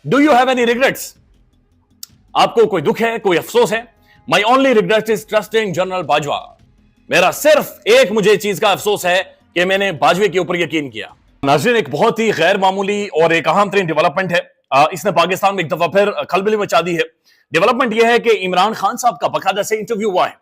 Do you have any regrets? आपको कोई दुख है, कोई अफसोस है? My only regret is trusting general Bajwa. मेरा सिर्फ एक मुझे चीज का अफसोस है कि मैंने बाजवे के ऊपर यकीन किया। नाज़रीन, एक बहुत ही गैर मामूली और एक अहम तरीन डेवलपमेंट है। इसने पाकिस्तान में एक दफा फिर खलबली मचा दी है। डेवलपमेंट यह है कि इमरान खान साहब का बाकायदा से इंटरव्यू हुआ है।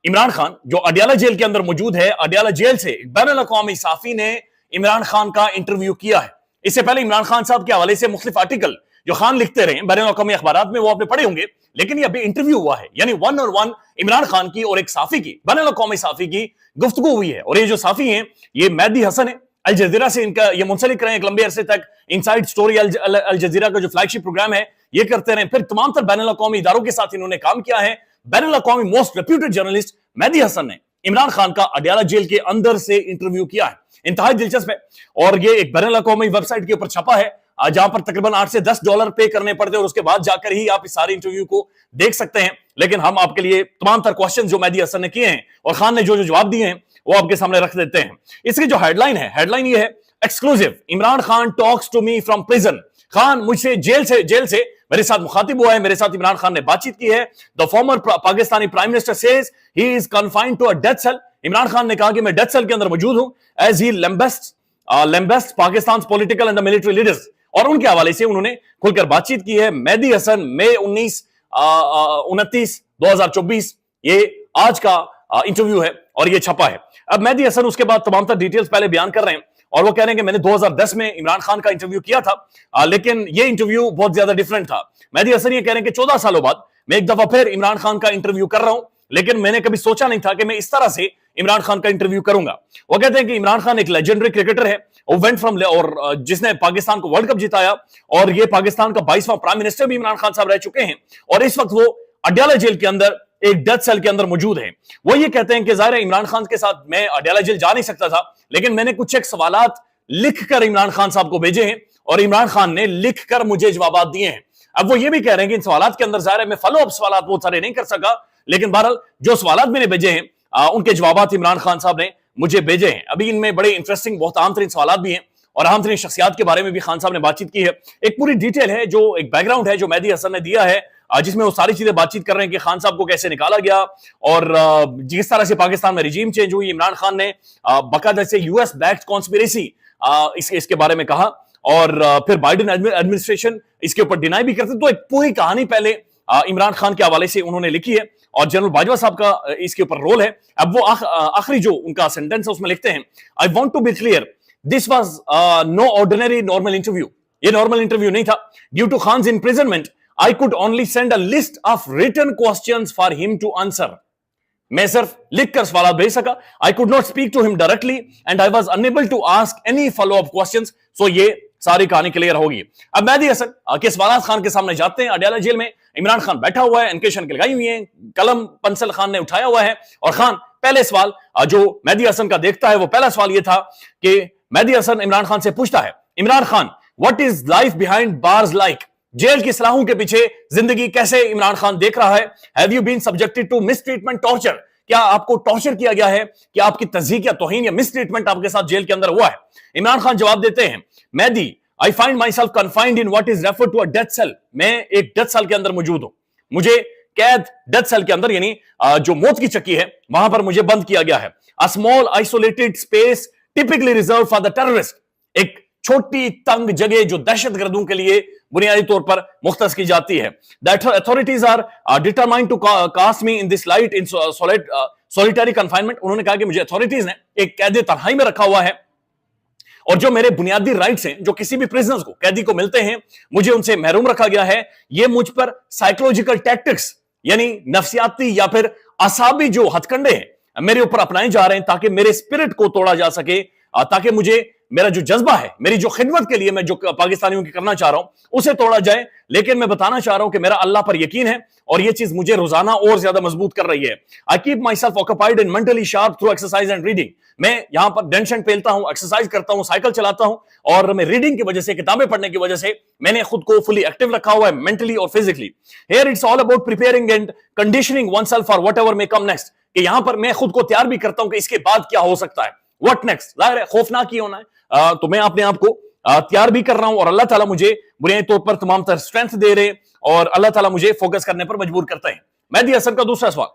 इमरान खान जो अडियाला जेल के अंदर मौजूद है, अडियाला जेल से बैनुल अक़वामी सहाफ़ी ने इमरान खान का इंटरव्यू किया है। इससे पहले इमरान खान साहब के हवाले से मुख्तलिफ आर्टिकल जो खान लिखते रहे बैनुल अक़वामी अखबारात में, वो आपने पढ़े होंगे, लेकिन ये अभी इंटरव्यू हुआ है, यानी 1-on-1 इमरान खान की और एक सहाफ़ी की, बैनुल अक़वामी सहाफ़ी की गुफ्तगू हुई है। और ये जो सहाफ़ी हैं, ये मेहदी हसन है, अल जज़ीरा से इनका ये मुंसलिक रहे एक लंबे अरसे तक। इनसाइड स्टोरी अल जज़ीरा का जो फ्लैगशिप प्रोग्राम है, ये करते रहे। फिर तमाम तर बैनुल अक़वामी इदारों के साथ इन्होंने काम किया है। बैनुल अक़वामी most reputed journalist Mehdi Hasan ने इमरान खान का अडियाला जेल के अंदर से इंटरव्यू किया है। इंतहाई दिलचस्प है, और ये एक बैनुल अक़वामी वेबसाइट के ऊपर छपा है, जहां पर तकरीबन $8 से $10 पे करने पड़ते हैं, और उसके बाद जाकर ही आप इस सारे इंटरव्यू को देख सकते हैं। लेकिन हम आपके लिए तमाम तर क्वेश्चन जो मेहदी हसन ने किए हैं और खान ने जो जो जवाब दिए हैं, वो आपके सामने रख देते हैं। इसकी जो हेडलाइन है, हेडलाइन ये है, exclusive, Imran Khan talks to me from prison. Khan मुझसे जेल से मेरे साथ मुखातिब हुआ है, मेरे साथ इमरान खान ने बातचीत की है। The former Pakistani prime minister says he is confined to a death cell. Imran Khan ने कहा कि मैं डेथ सेल के अंदर मौजूद हूं, as he lambast Pakistan political and the military leaders. और उनके हवाले से उन्होंने खुलकर बातचीत की है। मेहदी हसन, मई 29, 2024, ये आज का इंटरव्यू है और ये छपा है। अब मेहदी हसन उसके बाद तमाम तर डिटेल्स पहले बयान कर रहे हैं, और वो कह रहे हैं कि मैंने 2010 में इमरान खान का इंटरव्यू किया था, लेकिन ये इंटरव्यू बहुत ज्यादा डिफरेंट था। मेहदी हसन ये कह रहे हैं कि 14 सालों बाद मैं एक दफा फिर इमरान खान का इंटरव्यू कर रहा हूं, लेकिन मैंने कभी सोचा नहीं था कि मैं इस तरह से इमरान खान का इंटरव्यू करूंगा। वो कहते हैं कि इमरान खान एक लेजेंडरी क्रिकेटर है, वो वेंट फ्रॉम, और जिसने पाकिस्तान को वर्ल्ड कप जिताया, और ये पाकिस्तान का 22वां प्राइम मिनिस्टर भी इमरान खान साहब रह चुके हैं, और इस वक्त वो अडियाला जेल के अंदर एक डेथ सेल के अंदर मौजूद है। वो ये कहते हैं कि जाहिर है इमरान खान के साथ मैं अडियाला जेल जा नहीं सकता था, लेकिन मैंने कुछ एक सवालात लिखकर इमरान खान साहब को भेजे हैं, और इमरान खान ने लिखकर मुझे जवाब दिए हैं। अब वो ये भी कह रहे हैं कि इन सवालात के अंदर जाहिर है मैं फॉलो अप सवालात बहुत सारे नहीं कर सका, लेकिन बहरहाल जो सवालात मैंने भेजे हैं, उनके जवाब इमरान खान साहब ने मुझे भेजे हैं। अभी इनमें बड़े इंटरेस्टिंग, बहुत आम तरीन सवालात भी हैं, और अहम तरीन शख्सियात के बारे में भी खान साहब ने बातचीत की है। एक पूरी डिटेल है, जो एक बैकग्राउंड है जो मेहदी हसन ने दिया है, जिसमें वो सारी चीजें बातचीत कर रहे हैं कि खान साहब को कैसे निकाला गया, और जिस तरह से पाकिस्तान में रिजीम चेंज हुई। इमरान खान ने बाकायदा से यूएस बैक्ड कॉन्स्पिरेसी इसके बारे में कहा, और फिर बाइडेन एडमिनिस्ट्रेशन इसके ऊपर डिनाई भी करते। तो एक पूरी कहानी पहले इमरान खान के हवाले से उन्होंने लिखी है, और जनरल बाजवा साहब का इसके ऊपर रोल है। अब वो आखिरी जो उनका सेंटेंस है उसमें लिखते हैं, I want to be clear, this was no ordinary normal interview. ये नॉर्मल इंटरव्यू नहीं था। Due to Khan's imprisonment I could only send a list of written questions for him to answer. मैं सिर्फ लिखकर सवाल भेज सका। I could not speak to him directly and I was unable to ask any follow up questions. So ये सारी कहानी clear होगी। अब मेहदी हसन के सवाल खान के सामने जाते हैं। अडियाला जेल में इमरान खान बैठा हुआ है, इनकेशन लगाई हुई है, कलम पेंसिल खान ने उठाया हुआ है, और खान पहले सवाल जो मेहदी हसन का देखता है, वो पहला सवाल ये था कि मेहदी हसन इमरान खान से पूछता है, Imran Khan, what is life behind bars like? जेल की सलाखों के पीछे जिंदगी कैसे इमरान खान देख रहा है? Have you been subjected to mistreatment, torture? क्या आपको टॉर्चर किया गया है? क्या आपकी तज़ीक या तौहीन या मिसट्रीटमेंट आपके साथ जेल के अंदर हुआ है? इमरान खान जवाब देते हैं, Mehdi, I find myself confined in what is referred to a death cell. मैं एक डेथ सेल के अंदर मौजूद हूं। मुझे कैद डेथ सेल के अंदर, यानी जो मौत की चक्की है, वहां पर मुझे बंद किया गया है। A small isolated space typically reserved for the terrorist. एक छोटी तंग जगह जो दहशतगर्दों के लिए बुनियादी तौर पर मुख्तस की जाती है। The authorities are determined to cast me in this light in solitary confinement. उन्होंने कहा कि मुझे अथॉरिटीज ने एक कैद तन्हाई में रखा हुआ है, और जो मेरे बुनियादी राइट्स हैं, जो किसी भी प्रिजनर्स को, कैदी को मिलते हैं, मुझे उनसे महरूम रखा गया है। ये मुझ पर साइकोलॉजिकल टैक्टिक्स, यानी नफ्सियाती या फिर असाबी जो हथकंडे हैं, मेरे ऊपर अपनाए जा रहे हैं, ताकि मेरे स्पिरिट को तोड़ा जा सके, ताकि मुझे मेरा जो जज्बा है, मेरी जो खिदमत के लिए मैं जो पाकिस्तानियों की करना चाह रहा हूं, उसे तोड़ा जाए। लेकिन मैं बताना चाह रहा हूं कि मेरा अल्लाह पर यकीन है, और ये चीज मुझे रोजाना और ज्यादा मजबूत कर रही है। I keep my self occupied and mentally sharp through exercise and reading. मैं यहां पर टेंशन पेलता हूं, एक्सरसाइज करता हूं, साइकिल चलाता हूं, और मैं रीडिंग की वजह से, किताबें पढ़ने की वजह से मैंने खुद को फुली एक्टिव रखा हुआ है, मेंटली और physically. Here it's all about preparing and conditioning oneself for whatever may come next. कि यहां पर मैं खुद को तैयार भी करता हूं कि इसके बाद क्या हो सकता है, व्हाट नेक्स्ट। जाहिर है खौफनाक ही होना है, तो मैं अपने आप को तैयार भी कर रहा हूं और अल्लाह ताला मुझे बुनियादी तौर पर तमाम तरह स्ट्रेंथ दे रहे और अल्लाह ताला मुझे फोकस करने पर मजबूर करते हैं। मेहदी हसन का दूसरा सवाल,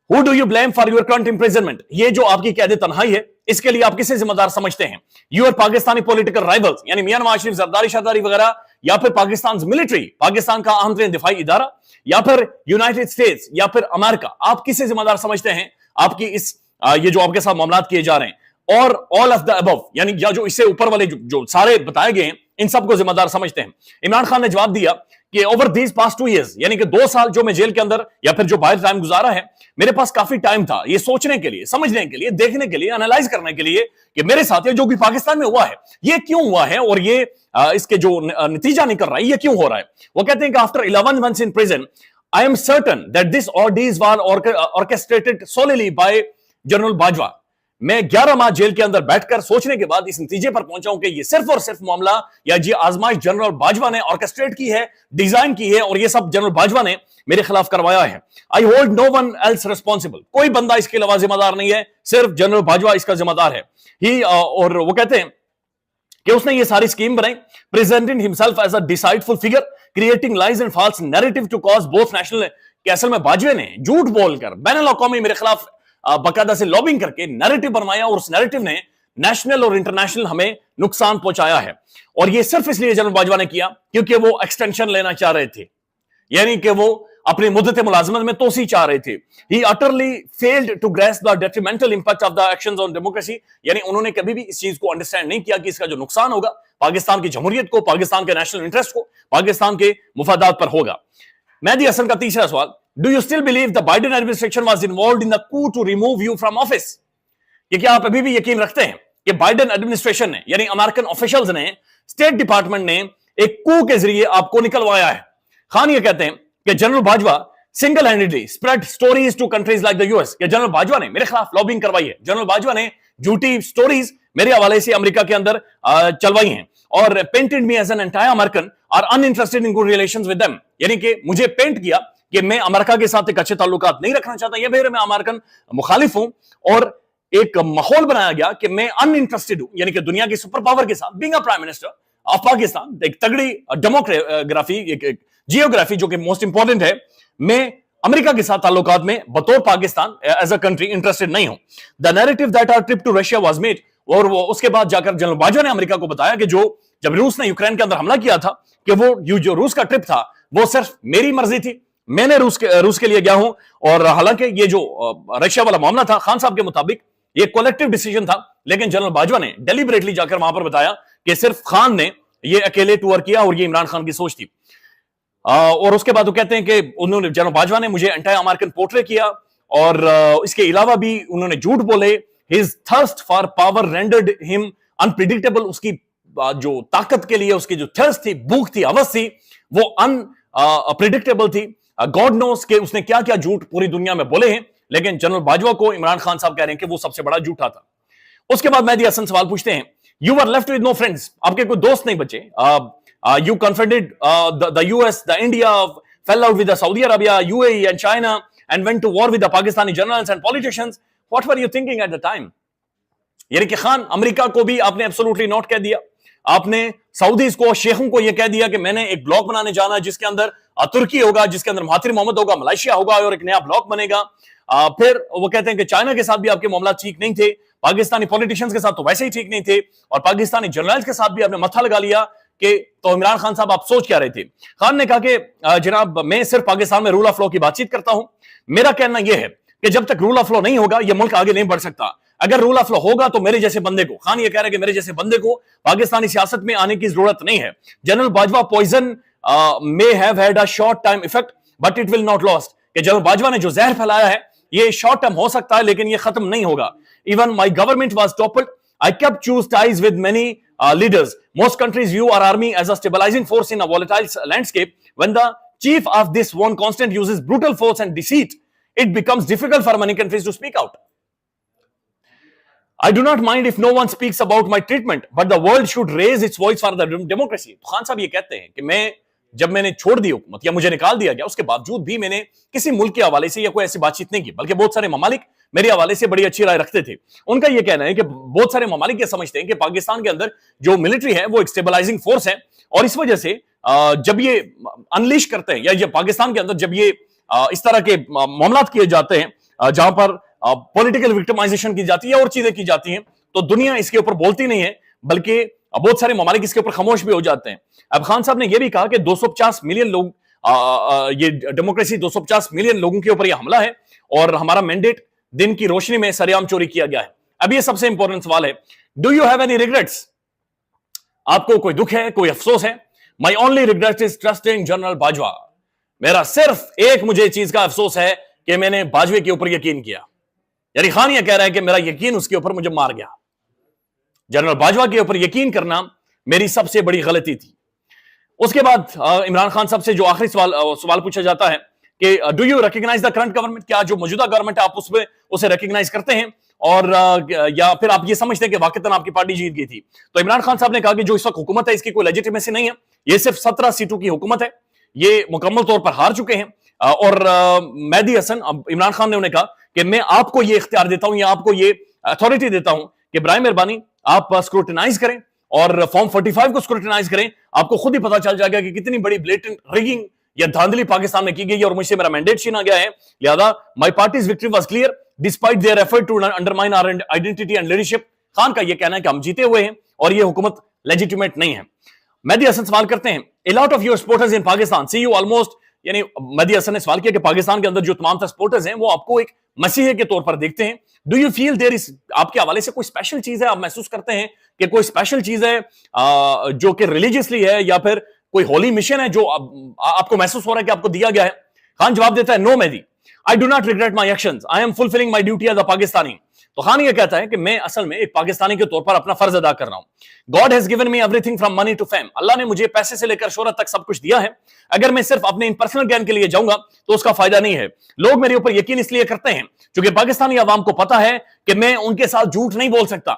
Who do you blame for your current imprisonment? ये जो आपकी कैद तन्हाई है, इसके लिए आप किसे जिम्मेदार समझते हैं? Your पाकिस्तानी पॉलिटिकल राइवल्स यानी मियां नवाज शरीफ, जरदारी शरदारी वगैरह, या फिर पाकिस्तान मिलिट्री, पाकिस्तान का अहम तरीन दिफाई इदारा, या फिर यूनाइटेड स्टेट्स, या फिर अमेरिका? आप किसे जिम्मेदार समझते हैं आपकी इस ये जो आपके साथ मामलात किए जा रहे हैं? और ऑल ऑफ द अबव यानी या जो इससे ऊपर वाले जो सारे बताए गए हैं, इन सबको जिम्मेदार समझते हैं? इमरान खान ने जवाब दिया कि ओवर दीज पास्ट 2 years यानी कि 2 साल जो मैं जेल के अंदर या फिर जो बाहर टाइम गुजारा है, मेरे पास काफी टाइम था ये सोचने के लिए, समझने के लिए, देखने के लिए, एनालाइज करने के लिए कि मेरे साथ ये जो भी पाकिस्तान में हुआ है ये क्यों हुआ है और ये इसके जो नतीजा निकल रहा है ये क्यों हो रहा है। वो कहते हैं कि after 11 months in prison, I am certain that this ordeals were orchestrated solely by general Bajwa. मैं 11 माह जेल के अंदर बैठकर सोचने के बाद इस नतीजे पर पहुंचा हूं कि ये सिर्फ और सिर्फ मामला या जी आजमाइश जनरल बाजवा ने ऑर्केस्ट्रेट की है, डिजाइन की है और ये सब जनरल बाजवा ने मेरे खिलाफ करवाया है। I hold no one else responsible, कोई बंदा इसके अलावा जिम्मेदार नहीं है, सिर्फ जनरल बाजवा इसका जिम्मेदार है ही। और वो कहते हैं कि उसने ये सारी स्कीम बनाई, presenting himself as a deceitful figure, creating lies and false narrative to cause both national. कि असल में बाजवे ने झूठ बोलकर बैनुल अक़वामी मेरे खिलाफ बाकायदा से लॉबिंग करके नैरेटिव बनवाया और उस नैरेटिव ने नेशनल और इंटरनेशनल हमें नुकसान पहुंचाया है। और ये सिर्फ इसलिए जनरल बाजवा ने किया क्योंकि वो एक्सटेंशन लेना चाह रहे थे, यानी कि वो अपनी मुद्दत मुलाजमत में तोसी चाह रहे थे। He utterly failed to grasp the detrimental impact of the actions on democracy, यानी उन्होंने कभी भी इस चीज को अंडरस्टैंड नहीं किया कि इसका जो नुकसान होगा पाकिस्तान की जमहूरियत को, पाकिस्तान के नेशनल इंटरेस्ट को, पाकिस्तान के मुफादात पर होगा। मेहदी हसन का तीसरा सवाल, do you still believe the Biden administration was involved in the coup to remove you from office? कि क्या आप अभी भी यकीन रखते हैं कि बाइडेन एडमिनिस्ट्रेशन ने यानी अमेरिकन ऑफिशियल्स ने, स्टेट डिपार्टमेंट ने एक कू के जरिए आपको निकलवाया है? खान ये कहते हैं कि general Bajwa single handedly spread stories to countries like the US, कि जनरल बाजवा ने मेरे खिलाफ लॉबिंग करवाई है, जनरल बाजवा ने झूठी स्टोरीज मेरे हवाले से अमेरिका के अंदर चलवाई हैं और painted me as an entire American or uninterested in good relations with them, यानी कि मुझे पेंट किया कि मैं अमेरिका के साथ एक अच्छे ताल्लुकात नहीं रखना चाहता, ये फिर मैं अमेरिकन मुखालिफ हूं, और एक माहौल बनाया गया कि मैं अनइंटरेस्टेड हूं, यानी कि दुनिया की सुपर पावर के साथ, being a prime minister of Pakistan, एक तगड़ी डेमोग्राफी, एक जियोग्राफी जो कि मोस्ट इंपॉर्टेंट है, मैं अमेरिका के साथ ताल्लुकात में बतौर Pakistan as a country interested नहीं हूं। The narrative that our trip to Russia was made, और वो उसके बाद जाकर जनरल बाजवा ने अमेरिका को बताया कि जब रूस ने यूक्रेन के अंदर हमला किया था कि वो जो रूस का ट्रिप था वो सिर्फ मेरी मर्जी थी, मैंने रूस के लिए गया हूं, और हालांकि ये जो रशिया वाला मामला था खान साहब के मुताबिक ये कलेक्टिव डिसीजन था, लेकिन जनरल बाजवा ने डेलिबरेटली जाकर वहां पर बताया कि सिर्फ खान ने ये अकेले टूर किया और ये इमरान खान की सोच थी। और उसके बाद वो कहते हैं कि उन्होंने, जनरल बाजवा ने मुझे एंटी अमेरिकन पोर्ट्रे किया और इसके अलावा भी उन्होंने झूठ बोले। His thirst for power rendered him unpredictable, उसकी जो ताकत के लिए उसकी जो थर्स्ट थी, भूख थी, हवस थी, वो अनप्रिडिक्टेबल थी। गॉड नोस के उसने क्या क्या झूठ पूरी दुनिया में बोले हैं, लेकिन जनरल बाजवा को इमरान खान साहब कह रहे हैं कि वो सबसे बड़ा झूठा था। उसके बाद मेहदी हसन सवाल पूछते हैं, you were left with no friends, आपके कोई दोस्त नहीं बचे। You confronted the US, the India, fell out with the Saudi Arabia, UAE and China and went to war with the Pakistani generals and politicians. What were you thinking at the time? यानी कि Khan, America को भी आपने absolutely not कह दिया, आपने Saudis को, शेखों को यह कह दिया कि मैंने एक ब्लॉक बनाने जाना जिसके अंदर तुर्की होगा, जिसके अंदर महातिर मोहम्मद होगा, मलेशिया होगा और एक नया ब्लॉक बनेगा। फिर वो कहते हैं कि चाइना के साथ भी आपके मामला ठीक नहीं थे, पाकिस्तानी पॉलिटिशियंस के साथ तो वैसे ही ठीक नहीं थे, और पाकिस्तानी जनरल्स के साथ भी आपने मत्था लगा लिया कि तो इमरान खान साहब आप सोच क्या रहे थे। खान ने कहा कि जनाब मैं सिर्फ पाकिस्तान में रूल ऑफ लॉ की बातचीत करता हूं, मेरा कहना यह है कि जब तक रूल ऑफ लॉ नहीं होगा यह मुल्क आगे नहीं बढ़ सकता। अगर रूल ऑफ लॉ होगा तो मेरे जैसे बंदे को, खान ये कह रहे हैं कि मेरे जैसे बंदे को पाकिस्तानी सियासत में आने की जरूरत नहीं है। General Bajwa poison may have had a short time effect but it will not lost, कि जनरल बाजवा ने जो जहर फैलाया है ये शॉर्ट टर्म हो सकता है लेकिन ये खत्म नहीं होगा। Even my government was toppled, I kept choose ties with many leaders. Most countries view our army as a stabilizing force in a volatile landscape. When the chief of this one constant uses brutal force and deceit, it becomes difficult for many countries to speak out. I do not mind if no one speaks about my treatment, but the world should raise its voice for the democracy. Khan साहब ये कहते हैं कि मैं جب میں نے چھوڑ دی حکومت یا مجھے نکال دیا گیا، اس کے باوجود بھی میں نے کسی ملک کے حوالے سے یا کوئی ایسی بات چیت نہیں کی، بلکہ بہت سارے ممالک میرے حوالے سے بڑی اچھی رائے رکھتے تھے۔ ان کا یہ کہنا ہے کہ بہت سارے ممالک یہ سمجھتے ہیں کہ پاکستان کے اندر جو ملٹری ہے وہ ایک سٹیبلائزنگ فورس ہے، اور اس وجہ سے جب یہ انلیش کرتے ہیں یا یہ پاکستان کے اندر جب یہ اس طرح کے معاملات کیے جاتے ہیں جہاں پر پولیٹیکل وکٹمائزیشن کی جاتی ہے اور چیزیں کی جاتی ہیں، تو دنیا اس کے اوپر بولتی نہیں ہے، بلکہ بہت سارے ممالک اس کے اوپر خاموش بھی ہو جاتے ہیں۔ اب خان صاحب نے یہ بھی کہا کہ 250 ملین لوگ، یہ ڈیموکریسی 250 ملین لوگوں کے اوپر یہ حملہ ہے، اور ہمارا مینڈیٹ دن کی روشنی میں سریعام چوری کیا گیا ہے۔ اب یہ سب سے امپورٹنٹ سوال ہے، do you have any regrets? آپ کو کوئی دکھ ہے، کوئی افسوس ہے؟ My only regret is trusting general Bajwa. میرا صرف ایک مجھے چیز کا افسوس ہے کہ میں نے باجوے کے اوپر یقین کیا۔ یعنی خان یہ کہہ رہا ہے کہ میرا یقین اس کے اوپر مجھے مار گیا۔ جنرل باجوہ کے اوپر یقین کرنا میری سب سے بڑی غلطی تھی۔ اس کے بعد عمران خان صاحب سے جو آخری سوال پوچھا جاتا ہے کہ do you recognise the current government? کیا جو موجودہ گورنمنٹ ہے آپ اس پہ اسے ریکگنائز کرتے ہیں، اور یا پھر آپ یہ سمجھتے ہیں کہ واقعتاً آپ کی پارٹی جیت گئی تھی؟ تو عمران خان صاحب نے کہا کہ جو اس وقت حکومت ہے اس کی کوئی لیجیٹیمیسی نہیں ہے، یہ صرف 17 سیٹوں کی حکومت ہے، یہ مکمل طور پر ہار چکے ہیں، اور مہدی حسن، عمران خان نے انہیں کہا کہ میں آپ کو یہ اختیار دیتا ہوں یا آپ کو یہ اتھارٹی دیتا ہوں کہ برائے مہربانی آپ اسکروٹنائز کریں اور فارم 45 کو اسکروٹنائز کریں، آپ کو خود ہی پتا چل جائے گا کہ کتنی بڑی بلیٹنٹ ریگنگ یا دھاندلی پاکستان میں کی گئی ہے، اور مجھ سے میرا مینڈیٹ چھینا گیا ہے، لہذا my party's victory was clear despite their effort to undermine our identity and leadership. Khan کا یہ کہنا ہے کہ ہم جیتے ہوئے ہیں اور یہ حکومت لیجیٹیمیٹ نہیں ہے۔ مہدی حسن سوال کرتے ہیں a lot of your supporters in Pakistan see you almost، یعنی مہدی حسن نے سوال کیا کہ پاکستان کے اندر جو تمام تر سپورٹرز ہیں وہ آپ کو ایک مسیحی کے طور پر دیکھتے ہیں، ڈو یو فیل دیر از، آپ کے حوالے سے کوئی اسپیشل چیز ہے، آپ محسوس کرتے ہیں کہ کوئی اسپیشل چیز ہے جو کہ ریلیجیسلی ہے یا پھر کوئی ہولی مشن ہے جو آپ کو محسوس ہو رہا ہے کہ آپ کو دیا گیا ہے؟ خان جواب دیتا ہے نو مہدی، I do not regret my actions. I am fulfilling my duty as a Pakistani. تو خان یہ کہتا ہے کہ میں اصل میں ایک پاکستانی کے طور پر اپنا فرض ادا کر رہا ہوں۔ God has given me everything from money to fame. اللہ نے مجھے پیسے سے لے کر شہرت تک سب کچھ دیا ہے۔ اگر میں صرف اپنے پرسنل گین کے لیے جاؤں گا تو اس کا فائدہ نہیں ہے۔ لوگ میرے اوپر یقین اس لیے کرتے ہیں کیونکہ پاکستانی عوام کو پتا ہے کہ میں ان کے ساتھ جھوٹ نہیں بول سکتا۔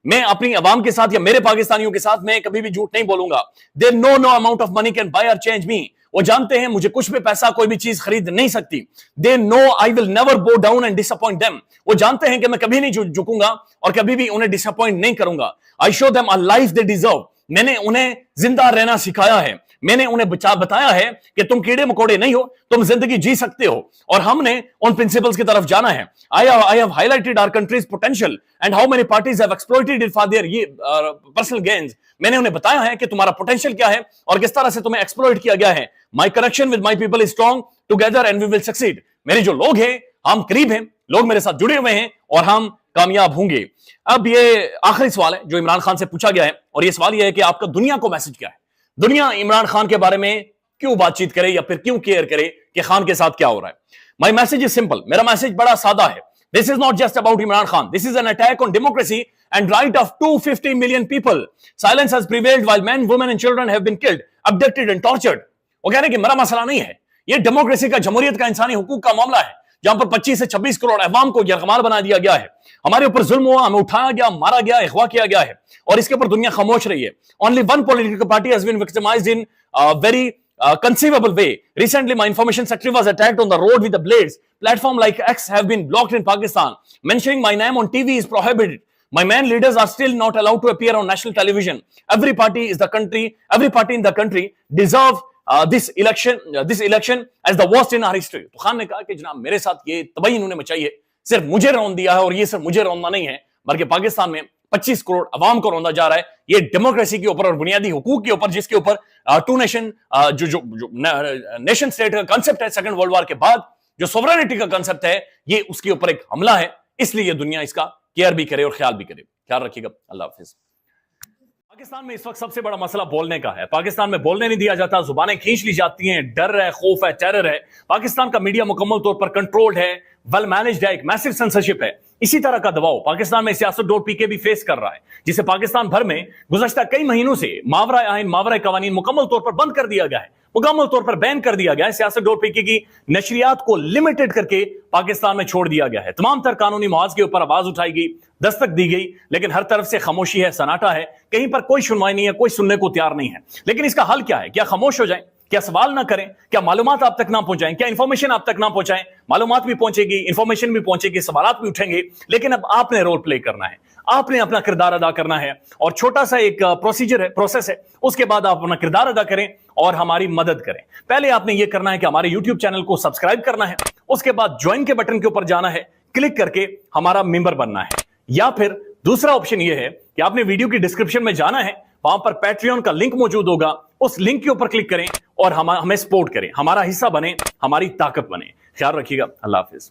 میں اپنی عوام کے ساتھ یا میرے پاکستانیوں کے ساتھ میں کبھی بھی جھوٹ نہیں بولوں گا۔ They know no amount of money can buy or change me. وہ جانتے ہیں مجھے کچھ بھی پیسہ کوئی بھی چیز خرید نہیں سکتی۔ They know I will never bow down and disappoint them. وہ جانتے ہیں کہ میں کبھی نہیں جھکوں گا اور کبھی بھی انہیں ڈساپوائنٹ نہیں کروں گا۔ I show them a life they deserve. میں نے انہیں زندہ رہنا سکھایا ہے، میں نے انہیں بتایا ہے کہ تم کیڑے مکوڑے نہیں ہو، تم زندگی جی سکتے ہو، اور ہم نے ان پرنسپلز کی طرف جانا ہے۔ I have highlighted our country's potential and how many parties have exploited it for their personal gains. میں نے انہیں بتایا ہے کہ تمہارا پوٹینشیل کیا ہے اور کس طرح سے تمہیں ایکسپلوئٹ کیا گیا ہے۔ My connection with my people is strong, together and we will succeed. میرے جو لوگ ہیں ہم قریب ہیں، لوگ میرے ساتھ جڑے ہوئے ہیں اور ہم کامیاب ہوں گے۔ اب یہ آخری سوال ہے جو عمران خان سے پوچھا گیا ہے، اور یہ سوال یہ ہے کہ آپ کا دنیا کو میسج کیا ہے؟ دنیا عمران خان کے بارے میں کیوں بات چیت کرے یا پھر کیوں کیئر کرے کہ خان کے ساتھ کیا ہو رہا ہے؟ My message is simple. میرا میسج بڑا سادہ ہے۔ This is not just about Imran Khan. This is an attack on democracy and right of 250 million people. Silence has prevailed while men, women and children have been killed, abducted and tortured. وہ کہہ رہے ہیں کہ میرا مسئلہ نہیں ہے، یہ ڈیموکریسی کا، جمہوریت کا، انسانی حقوق کا معاملہ ہے، جہاں پر 25 سے 26 کروڑ عوام کو یرغمال بنا دیا گیا ہے، ہمارے اوپر ظلم ہوا، ہمیں اٹھایا گیا، مارا گیا، اغوا کیا گیا ہے، اور اس کے اوپر دنیا خاموش رہی ہے۔ Only one political party has been victimized in a very conceivable way. Recently, my information secretary was attacked on the road with the blades. Platform like X have been blocked in Pakistan. Mentioning my name on TV is prohibited. My main leaders are still not allowed to appear on national television. Every party in the country deserve this election as the worst in our history. تو خان نے کہا کہ جناب میرے ساتھ یہ تباہی انہوں نے مچائی ہے، صرف مجھے رون دیا ہے، اور یہ صرف مجھے روننا نہیں ہے بلکہ پاکستان میں 25 کروڑ عوام کو روندا جا رہا ہے۔ یہ ڈیموکریسی کے اوپر اور بنیادی حقوق کے اوپر، جس کے اوپر ٹو نیشن جو نیشن اسٹیٹ کا کنسپٹ ہے سیکنڈ ورلڈ وار کے بعد، جو سوورینٹی کا کنسپٹ ہے، یہ اس کے اوپر ایک حملہ ہے۔ اس لیے دنیا اس کا کیئر بھی کرے اور خیال بھی کرے۔ خیال رکھیے گا، اللہ حافظ۔ پاکستان میں اس وقت سب سے بڑا مسئلہ بولنے کا ہے۔ پاکستان میں بولنے نہیں دیا جاتا، زبانیں کھینچ لی جاتی ہیں، ڈر ہے، خوف ہے، ٹیرر ہے۔ پاکستان کا میڈیا مکمل طور پر کنٹرولڈ ہے، ویل مینجڈ ہے، ایک میسو سینسرشپ ہے۔ اسی طرح کا دباؤ پاکستان میں سیاست ڈور پی کے بھی فیس کر رہا ہے، جسے پاکستان بھر میں گزشتہ کئی مہینوں سے ماورائے آئین، ماورائے قوانین مکمل طور پر بند کر دیا گیا ہے، مکمل طور پر بین کر دیا گیا ہے۔ سیاست ڈور پی کے کی نشریات کو لمیٹڈ کر کے پاکستان میں چھوڑ دیا گیا ہے۔ تمام تر قانونی محاذ کے اوپر آواز اٹھائی گئی، دستک دی گئی، لیکن ہر طرف سے خاموشی ہے، سناٹا ہے، کہیں پر کوئی سنوائی نہیں ہے، کوئی سننے کو تیار نہیں ہے۔ لیکن اس کا حل کیا ہے؟ کیا خاموش ہو جائیں؟ क्या सवाल ना करें, क्या मालूमात आप तक ना पहुंचाएं, क्या इंफॉर्मेशन आप तक ना पहुंचाएं? मालूमात भी पहुंचेगी, इंफॉर्मेशन भी पहुंचेगी, सवालात भी उठेंगे, लेकिन अब आपने रोल प्ले करना है, आपने अपना किरदार अदा करना है। और छोटा सा एक प्रोसीजर है, प्रोसेस है, उसके बाद आप अपना किरदार अदा करें और हमारी मदद करें। पहले आपने ये करना है कि हमारे यूट्यूब चैनल को सब्सक्राइब करना है, उसके बाद ज्वाइन के बटन के ऊपर जाना है, क्लिक करके हमारा मेंबर बनना है। या फिर दूसरा ऑप्शन यह है कि आपने वीडियो की डिस्क्रिप्शन में जाना है, वहां पर पैट्रियन का लिंक मौजूद होगा, उस लिंक के ऊपर क्लिक करें और हमें सपोर्ट करें, हमारा हिस्सा बने, हमारी ताकत बने। ख्याल रखिएगा। अल्लाह हाफिज।